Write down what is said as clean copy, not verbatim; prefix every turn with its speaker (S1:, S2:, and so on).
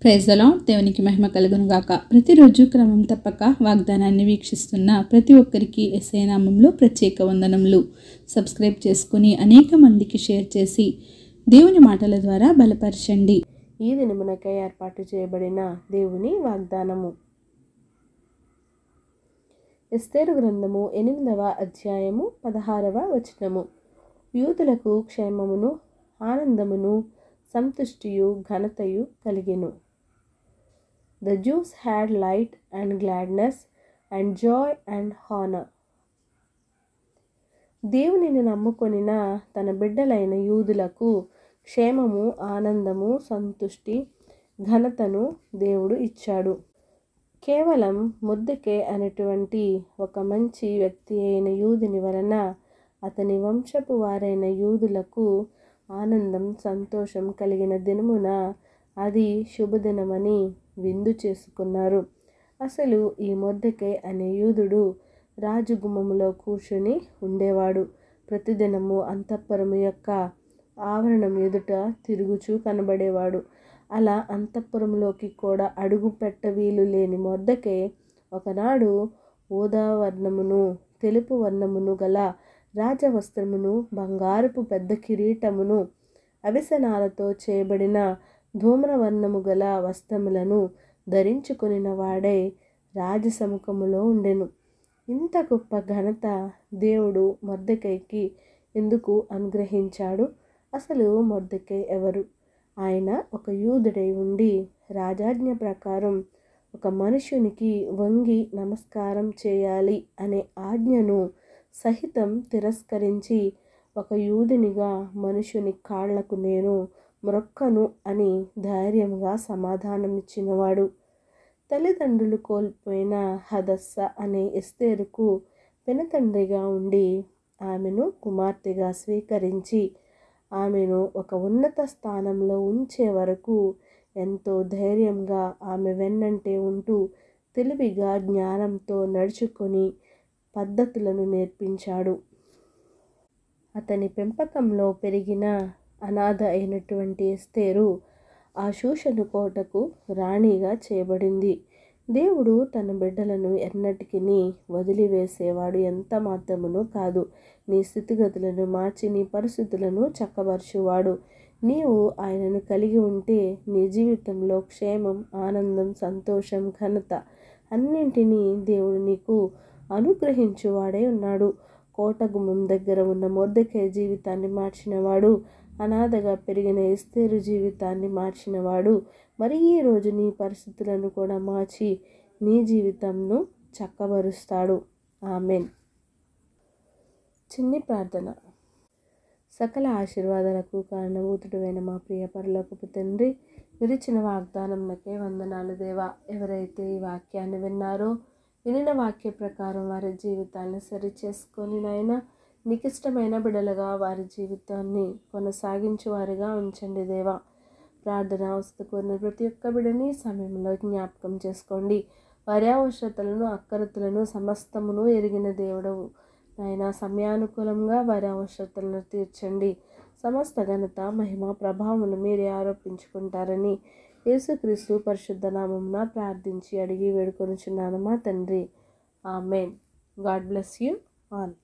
S1: Praise the lord. దేవునికి మహిమ కలుగును గాక. ప్రతిరోజు క్రమం తప్పక వాగ్దానాన్ని వీక్షిస్తున్న ప్రతి ఒక్కరికి యేసయ్య నామములో ప్రత్యేక వందనములు. సబ్స్క్రైబ్ చేసుకుని అనేక మందికి షేర్ చేసి దేవుని మాటల ద్వారా బలపరచండి.
S2: ఈ దినమునకై ఏర్పాటు చేయబడిన దేవుని వాగ్దానము. ఎస్తేరు గ్రంథము 8వ అధ్యాయము 16వ వచనము. యూదులకు క్షేమమును, ఆనందమును, సంతుష్టియు, ఘనతయు కలిగెను. The Jews had light and gladness and joy and honor. దేవునిని నమ్ముకొనిన తన బిడ్డలైన యూదులకు క్షేమము, ఆనందము, సంతుష్టి, ఘనతను దేవుడు ఇచ్చాడు. కేవలం మొర్దెకై అనేటువంటి ఒక మంచి వ్యక్తి అయిన యూదుని వలన అతని వంశపు వారైన యూదులకు ఆనందం, సంతోషం కలిగిన దినమున అది శుభదినమని విందు చేసుకున్నారు. అసలు ఈ మొర్దెకై అనే యూదుడు రాజగుమ్మములో కూర్చుని ఉండేవాడు. ప్రతిదినము అంతఃపురము యొక్క ఆవరణం ఎదుట తిరుగుచూ కనబడేవాడు. అలా అంతఃపురంలోకి కూడా అడుగు పెట్ట వీలు లేని మొర్దెకై ఒకనాడు ఊదా వర్ణమును, తెలుపు వర్ణమును గల రాజవస్త్రమును, బంగారపు పెద్ద కిరీటమును, అవిసనాలతో చేయబడిన ధూమ్రవర్ణము గల వస్త్రములను ధరించుకొనిన వాడై రాజసముఖములో ఉండెను. ఇంత గొప్ప ఘనత దేవుడు మొర్దెకైకి ఎందుకు అనుగ్రహించాడు? అసలు మొర్దెకై ఎవరు? ఆయన ఒక యూదుడై ఉండి రాజాజ్ఞ ప్రకారం ఒక మనుషునికి వంగి నమస్కారం చేయాలి అనే ఆజ్ఞను సహితం తిరస్కరించి ఒక యూదునిగా మనుషుని కాళ్లకు నేను మ్రొక్కను అని ధైర్యంగా సమాధానమిచ్చినవాడు. తల్లిదండ్రులు కోల్పోయిన హదస్స అనే ఎస్తేరుకు పెనతండ్రిగా ఉండి ఆమెను కుమార్తెగా స్వీకరించి ఆమెను ఒక ఉన్నత స్థానంలో ఉంచే వరకు ఎంతో ధైర్యంగా ఆమె వెన్నంటే ఉంటూ తెలివిగా జ్ఞానంతో నడుచుకొని పద్ధతులను నేర్పించాడు. అతని పెంపకంలో పెరిగిన అనాథ అయినటువంటి ఎస్తేరు ఆ షూషను కోటకు రాణిగా చేయబడింది. దేవుడు తన బిడ్డలను ఎన్నటికీ వదిలివేసేవాడు ఎంత మాత్రమును కాదు. నీ స్థితిగతులను మార్చి నీ పరిస్థితులను చక్కబరచువాడు. నీవు ఆయనను కలిగి ఉంటే నీ జీవితంలో క్షేమం, ఆనందం, సంతోషం, ఘనత అన్నింటినీ దేవుడు నీకు అనుగ్రహించువాడై ఉన్నాడు. కోట గుమ్మం దగ్గర ఉన్న మొర్దెకై జీవితాన్ని మార్చినవాడు, అనాథగా పెరిగిన ఎస్తేరు జీవితాన్ని మార్చినవాడు మరి ఈ రోజు నీ పరిస్థితులను కూడా మార్చి నీ జీవితంను చక్కబరుస్తాడు. ఆమెన్. చిన్ని ప్రార్థన. సకల ఆశీర్వాదాలకు కారణభూతుడైన మా ప్రియ పరలోకపు తండ్రి, విరిచిన వాగ్దానంకే వందనాలు దేవా. ఎవరైతే ఈ వాక్యాన్ని విన్నారో వినిన వాక్య ప్రకారం వారి జీవితాన్ని సరిచేసుకొని నాయన నీకు ఇష్టమైన బిడ్డలుగా వారి జీవితాన్ని కొనసాగించువారిగా ఉంచండి దేవా. ప్రార్థన అవస్థ కోరిన ప్రతి ఒక్క బిడ్డని సమయంలో జ్ఞాపకం చేసుకోండి. వారి అవసరతలను, అక్కరతలను సమస్తమును ఎరిగిన దేవుడవు నాయన. సమయానుకూలంగా వారి అవసరతలను తీర్చండి. సమస్త ఘనత, మహిమ, ప్రభావమును మీరే ఆరోపించుకుంటారని యేసుక్రీస్తు పరిశుద్ధ నామమున ప్రార్థించి అడిగి వేడుకొనుచున్నాను మా తండ్రి. Amen. God bless you all.